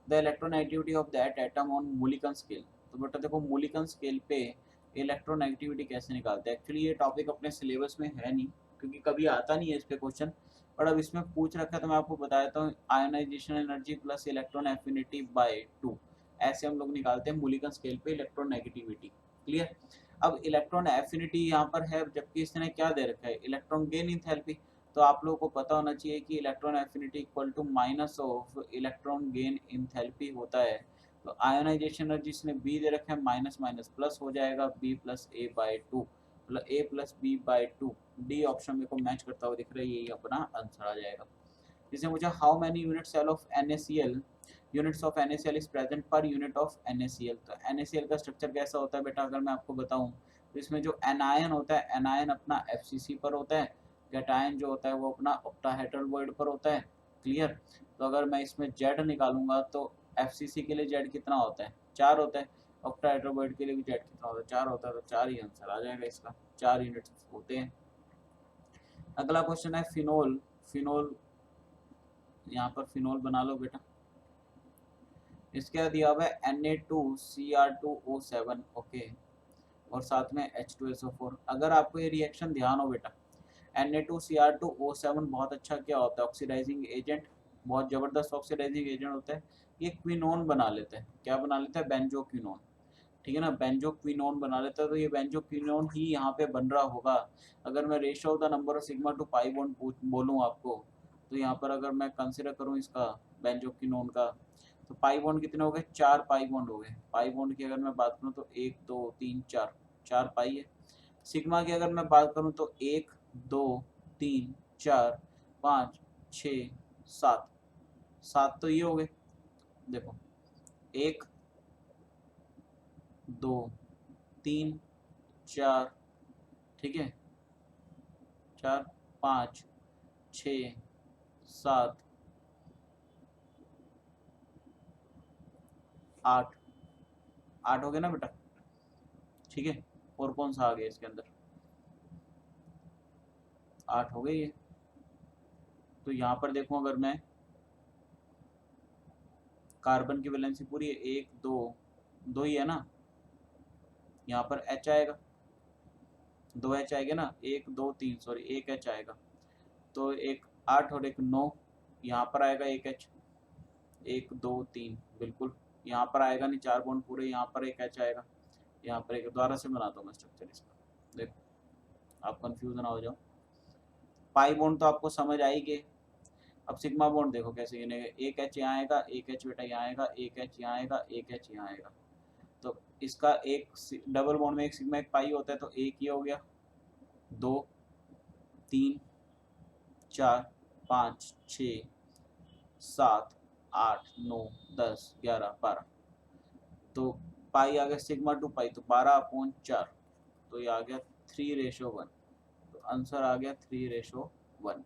S1: The electron activity of that atom on Mulliken scale. तो बेटा देखो मूलिकन स्केल पे इलेक्ट्रॉन एक्टिविटी कैसे निकालते हैं। एक्चुअली ये टॉपिक अपने सिलेबस में है नहीं, क्योंकि कभी आता नहीं है इस पे क्वेश्चन, पर अब इसमें पूछ रखा है तो मैं आपको बता देता हूँ। Ionization energy plus electron affinity by 2, ऐसे हम लोग निकालते हैं मूलिकन स्केल पे इलेक्ट्रॉन नेगेटिविटी। क्लियर। अब इलेक्ट्रॉन एफिनिटी यहाँ पर है, जबकि इसने क्या दे रखा है इलेक्ट्रॉन गेन इंथैल्पी। तो आप लोगों को पता होना चाहिए कि electron affinity equal to minus of electron gain enthalpy होता है। तो आयोनाइजेशन एनर्जी इसने बी दे रखा है, माइनस माइनस प्लस हो जाएगा, बी प्लस ए बाई 2, मतलब A plus B by 2। D option मेरे को मैच करता हुआ दिख रहा है, यही अपना आंसर आ जाएगा। जिसने मुझे how many unit cell of NaCl units of NaCl is present per unit of NaCl। तो NaCl का स्ट्रक्चर कैसा होता है बेटा, अगर मैं आपको बताऊं तो इसमें जो एनायन होता है, एनायन अपना FCC पर होता है, कैटायन जो होता है वो अपना ऑक्टाहेड्रल बॉन्ड पर होता है। क्लियर। तो अगर मैं इसमें Z निकालूंगा तो FCC के लिए Z कितना होता है 4 होता है, ऑक्टाहेड्रल बॉन्ड के लिए भी Z कितना होता है 4 होता है, तो 4 ही आंसर आ जाएगा इसका, 4 यूनिट्स होते हैं। अगला क्वेश्चन है फिनोल। फिनोल यहाँ पर फिनोल बना लो बेटा। इसके दिया हुआ है Na2Cr2O7, ओके, और साथ में H2SO4। अगर आपको ये रिएक्शन ध्यान हो बेटा, Na2Cr2O7 बहुत अच्छा क्या होता है, ऑक्सीडाइजिंग एजेंट, बहुत ज़बरदस्त ऑक्सीडाइजिंग एजेंट होता है। ये क्विनोन बना लेता है, क्या बना लेता है बेंजोक्विनोन, ठीक है ना, बेंजोक्विनोन बना लेता है। तो ये बेंजोक्विनोन ही यहाँ पे बन रहा होगा। अगर मैं ratio of the number of sigma two pi bond बोलूँ आपको, तो यहाँ पर अगर मैं कंसिडर करूँ इसका बेंजोक्विनोन का, तो पाई बॉन्ड कितने हो गए 4 पाई बॉन्ड हो गए। पाई बॉन्ड की अगर मैं बात करूँ तो 1 2 3 4, 4 पाई है। सिग्मा की अगर मैं बात करूँ तो 1 2 3 4 5 6 7, 7 तो ये हो गए, देखो 1 2 3 4, ठीक है 4 5 6 7 8, 8 हो गए ना बेटा, ठीक है। और कौन सा आ गया इसके अंदर, 8 हो गए ये। तो यहाँ पर देखो अगर मैं कार्बन की वैलेंसी पूरी है 1 2 2 ही है ना, यहाँ पर H आएगा, 2 H आएगा ना, 1 2 3 सॉरी 1 H आएगा, तो एक 8 और एक 9, यहाँ पर आएगा 1 H, 1 2 3 बिल्कुल, यहाँ पर आएगा नहीं 4 बॉन्ड पूरे, यहाँ पर एक H आएगा, यहाँ पर एक, दोबारा से बनाता हूँ मैं स्ट्रक्चर इसका, देखो आप कंफ्यूज ना हो जाओ। पाई बॉन्ड तो आपको समझ आएगी। अब सिग्मा बॉन्ड देखो कैसे गिनेगा, एक एच यहाँ आएगा, एक एच बेटा यहाँ आएगा, एक एच यहाँ आएगा, एक एच यहाँ आएगा। तो इसका एक डबल बॉन्ड में एक सिग्मा एक पाई होता है, तो एक ये हो गया, 2 3 4 5 6 7 8 9 10 11 12, तो पाई आ गया सिग्मा टू पाई, तो 12/4, तो ये आ गया 3:1, तो आंसर आ गया 3:1।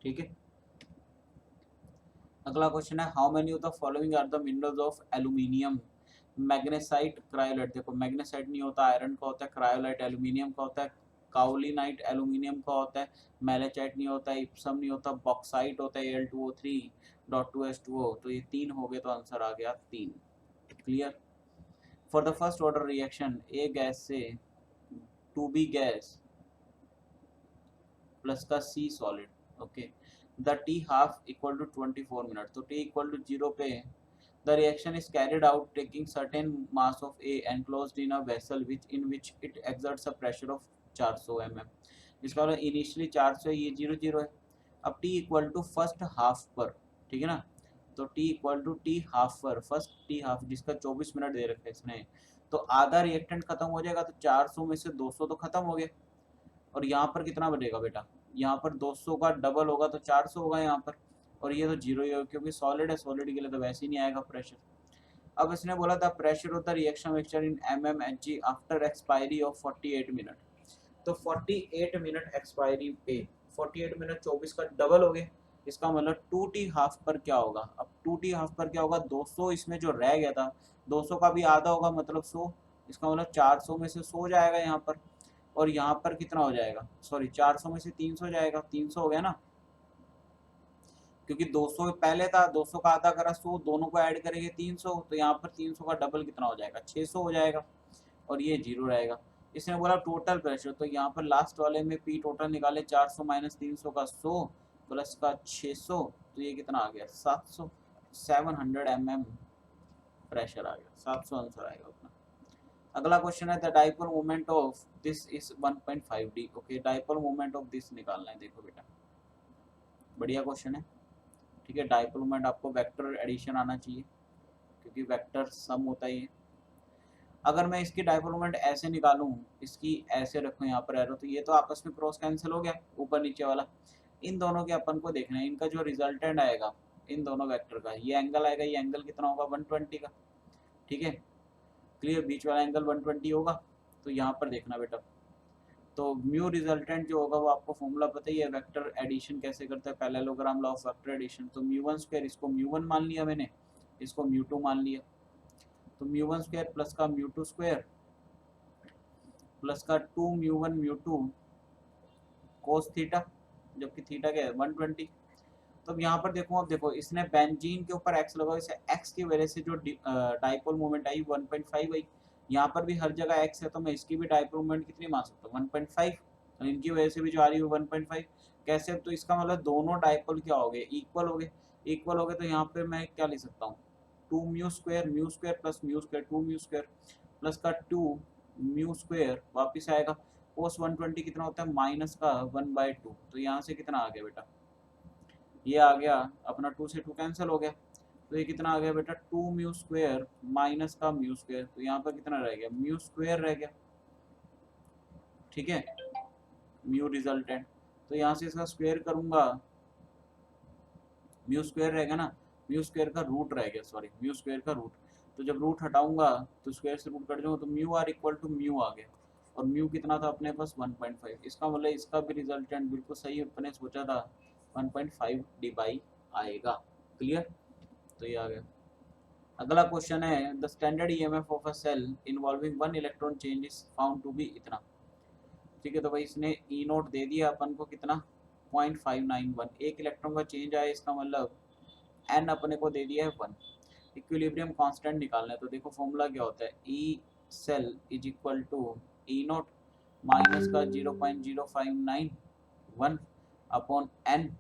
S1: ठीक है। अगला क्वेश्चन है, how many of the following are the minerals of aluminium magnesite cryolite. देखो मैग्नेसाइट नहीं होता, आयरन का होता है, क्रायोलाइट एल्यूमिनियम का होता है, काउलिनाइट एल्यूमिनियम का होता है, मैलेचाइट नहीं होता, इप्सम नहीं होता, बॉक्साइट होता है Al2O3.2H2O। तो ये 3 हो गए, तो आंसर आ गया 3। Clear. For the first order reaction A gas से 2B गैस प्लस का C solid, okay, the T half equal to 24 minute, तो T इक्वल टू 0 पे the reaction is carried out taking certain mass of A enclosed in a vessel in which it exerts a pressure of 400 mm। इसका मतलब initially 400 है, ये 0 है। अब T equal to first half पर, ठीक है ना, तो T equal to T half पर, फर्स्ट T हाफ जिसका 24 मिनट दे रखा है इसने, तो आधा रिएक्टेंट खत्म हो जाएगा, तो 400 में से 200 तो खत्म हो गया, और यहाँ पर कितना बनेगा बेटा, यहाँ पर 200 का डबल होगा तो 400 होगा यहाँ पर, और ये तो 0 ही होगा क्योंकि सॉलिड है, सॉलिड के लिए तो वैसे ही नहीं आएगा प्रेशर। अब इसने बोला था pressure of the reaction mixture in mmHg after expiry of 48 minute, तो 48 मिनट एक्सपायरी पे 48 मिनट 24 का डबल हो गया, इसका मतलब 2T हाफ पर क्या होगा। अब 2T हाफ पर क्या होगा, 200 इसमें जो रह गया था 200 का भी आधा होगा, मतलब 100, इसका मतलब 400 में से 100 जाएगा यहाँ पर, और यहाँ पर कितना हो जाएगा, सॉरी 400 में से 300 जाएगा, 300 हो गया ना, क्योंकि 200 पहले था, 200 का आधा करा 100, दोनों को ऐड करेंगे 300, तो यहाँ पर 300 का डबल कितना हो जाएगा, 600 हो जाएगा, और ये 0 रहेगा। इसने बोला टोटल प्रेशर, तो यहाँ पर लास्ट वाले में पी टोटल निकाले, 400 माइनस 300 का 100 प्लस का 600, तो ये कितना आ गया 700, 700 mm प्रेशर आ गया, 700 आंसर आएगा अपना। अगला क्वेश्चन है the dipole moment of this is 1.5 d, okay, dipole moment of this निकालना है। देखो बेटा बढ़िया क्वेश्चन है, ठीक है। डाइपोल मोमेंट आपको वेक्टर एडिशन आना चाहिए क्योंकि वेक्टर सम होता ही है। अगर मैं इसकी डाइपोल मोमेंट ऐसे निकालूं, इसकी ऐसे रखूं यहाँ पर एरो, तो ये तो आपस में क्रॉस कैंसिल हो गया ऊपर नीचे वाला, इन दोनों के अपन को देखना है, इनका जो रिजल्टेंट आएगा इन दोनों वेक्टर का, ये एंगल आएगा, ये एंगल कितना होगा 120 का, ठीक है, क्लियर, बीच वाला एंगल 120 होगा। तो यहाँ पर देखना बेटा, तो म्यू रिजल्टेंट जो होगा वो आपको फॉर्मूला पता ही है, वेक्टर एडिशन कैसे करते हैं, parallelogram law of vector addition. तो μ1 स्क्वायर, इसको μ1 मान लिया मैंने, इसको μ2 मान लिया, तो μ1 स्क्वायर प्लस का μ2 स्क्वायर प्लस का 2 μ2 कोस थीटा, जबकि थीटा क्या है 120। तो अब यहाँ पर देखो, अब देखो इसने बेंजीन के ऊपर x लगाओ, इसे x की वजह से जो डाइपोल मोमेंट आई 1.5 आई, यहाँ पर भी हर जगह x है, तो मैं इसकी भी डाइपोल मोमेंट कितनी मान सकता हूँ 1.5, और इनकी वजह से भी जो आ रही है 1.5 कैसे, तो इसका मतलब दोनों डाइपोल क्या हो गए, इक्वल हो गए, इक्वल हो गए, तो यहाँ पे मैं क्या लिख सकता हूँ 2 mu square plus mu square 2 mu square plus का 2 म्यू स्क्वायर वापिस आएगा, कोस 120 कितना होता है माइनस का 1/2, तो यहाँ से कितना आ गया बेटा, ये आ गया अपना 2 से 2 कैंसिल हो गया, तो ये कितना आ गया बेटा 2 म्यू स्क्वायर माइनस का म्यू स्क्वायर, तो यहाँ पर कितना रह गया म्यू स्क्वायर रह गया, ठीक है, म्यू रिजल्टेंट। तो यहाँ से इसका स्क्वायर करूंगा, म्यू स्क्वायर रहेगा ना, म्यू स्क्वायर का रूट रह गया, सॉरी म्यू स्क्वायर का रूट, तो जब रूट हटाऊंगा तो स्क्वायर से रूट कट जाऊंगा, तो mu R equal to mu आ गया, और म्यू कितना था अपने पास 1.5, इसका मतलब इसका भी रिजल्टेंट बिल्कुल सही अपने सोचा था 1.5 डी आएगा, क्लियर, तो ये आ गया। अगला क्वेश्चन है the standard EMF of a cell involving 1 electron change is found to be इतना, ठीक है, तो भाई इसने ई नोट दे दिया अपन को कितना 0.591, एक इलेक्ट्रॉन का चेंज आया, इसका मतलब एन अपने को दे दिया है 1। इक्विलिब्रियम कांस्टेंट निकालना है, तो देखो फॉर्मूला क्या होता है, E cell is equal to E naught minus का 0.0591 अपॉन एन,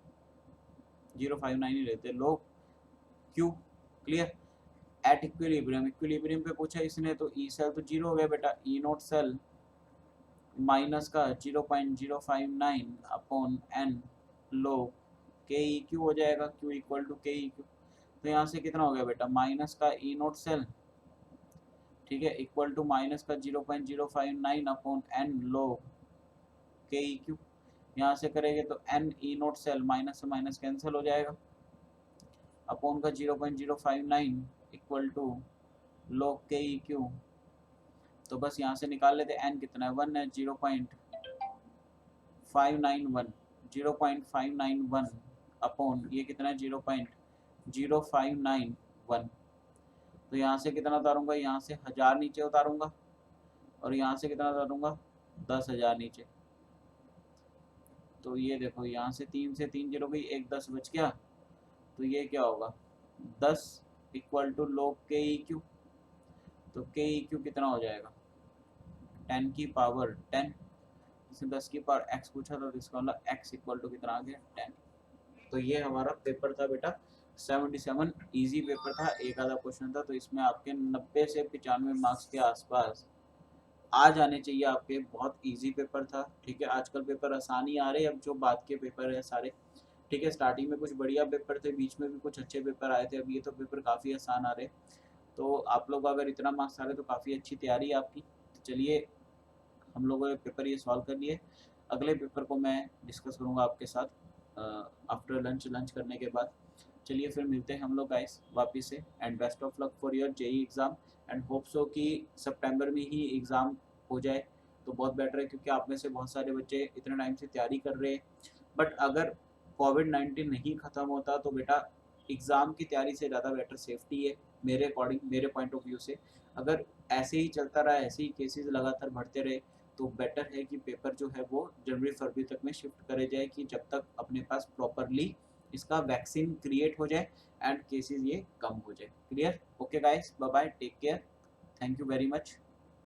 S1: 059 ही लेते लोग, Q, clear, at equilibrium, equilibrium पे पूछा इसने, तो ई सेल तो 0 हो गया बेटा, ई नोट सेल माइनस का 0.059 अपॉन एन, लो के ई क्यू हो जाएगा, क्यू इक्वल टू के ई क्यू। तो यहाँ से कितना हो गया बेटा, माइनस का ई नोट सेल, ठीक है, इक्वल टू माइनस का 0.059 अपॉन एन लो के ई क्यू। यहाँ से करेंगे तो N E naught cell minus से माइनस कैंसिल हो जाएगा, अपॉन का 0.059 इक्वल टू लो के ई क्यू। तो बस यहाँ से निकाल लेते, एन कितना है, 1 है, 0.591 0.591 अपॉन ये कितना है 0.0591। तो यहाँ से कितना उतारूंगा, यहाँ से 1000 नीचे उतारूंगा और यहाँ से कितना उतारूंगा 10,000 नीचे। तो ये देखो यहाँ से 3 से 3 जीरो गई, एक 10 बच गया। तो ये क्या होगा 10 इक्वल टू log के ई क्यू। तो के ई क्यू कितना हो जाएगा 10 की पावर 10, इसमें 10 की पावर x पूछा था, तो इसका मतलब x इक्वल टू कितना आ गया 10। तो ये हमारा पेपर था बेटा 77, इजी पेपर था, एक आधा क्वेश्चन था। तो इसमें आपके 90 से 95 मार्क्स के आसपास आ जाने चाहिए आपके, बहुत इजी पेपर था। ठीक है, आजकल पेपर आसानी आ रहे हैं, अब जो बाद के पेपर है सारे, ठीक है, स्टार्टिंग में कुछ बढ़िया पेपर थे, बीच में भी कुछ अच्छे पेपर आए थे, अब ये तो पेपर काफ़ी आसान आ रहे। तो आप लोग अगर इतना मार्क्स आ रहे तो काफ़ी अच्छी तैयारी है आपकी। चलिए हम लोगों ने पेपर ये सॉल्व कर लिए, अगले पेपर को मैं डिस्कस करूँगा आपके साथ आफ्टर लंच करने के बाद। चलिए फिर मिलते हैं हम लोग गाइस वापस से, and best of luck for your JEE exam, and hope so कि सितंबर में ही एग्ज़ाम हो जाए तो बहुत बेटर है, क्योंकि आप में से बहुत सारे बच्चे इतने टाइम से तैयारी कर रहे हैं। बट अगर कोविड-19 नहीं ख़त्म होता तो बेटा एग्ज़ाम की तैयारी से ज़्यादा बेटर सेफ्टी है मेरे अकॉर्डिंग, मेरे पॉइंट ऑफ व्यू से। अगर ऐसे ही चलता रहा, ऐसे ही केसेस लगातार बढ़ते रहे, तो बेटर है कि पेपर जो है वो जनवरी फरवरी तक में शिफ्ट करे जाए, कि जब तक अपने पास प्रॉपरली इसका वैक्सीन क्रिएट हो जाए एंड केसेस ये कम हो जाए। Clear? Okay guys, bye bye, take care, thank you very much.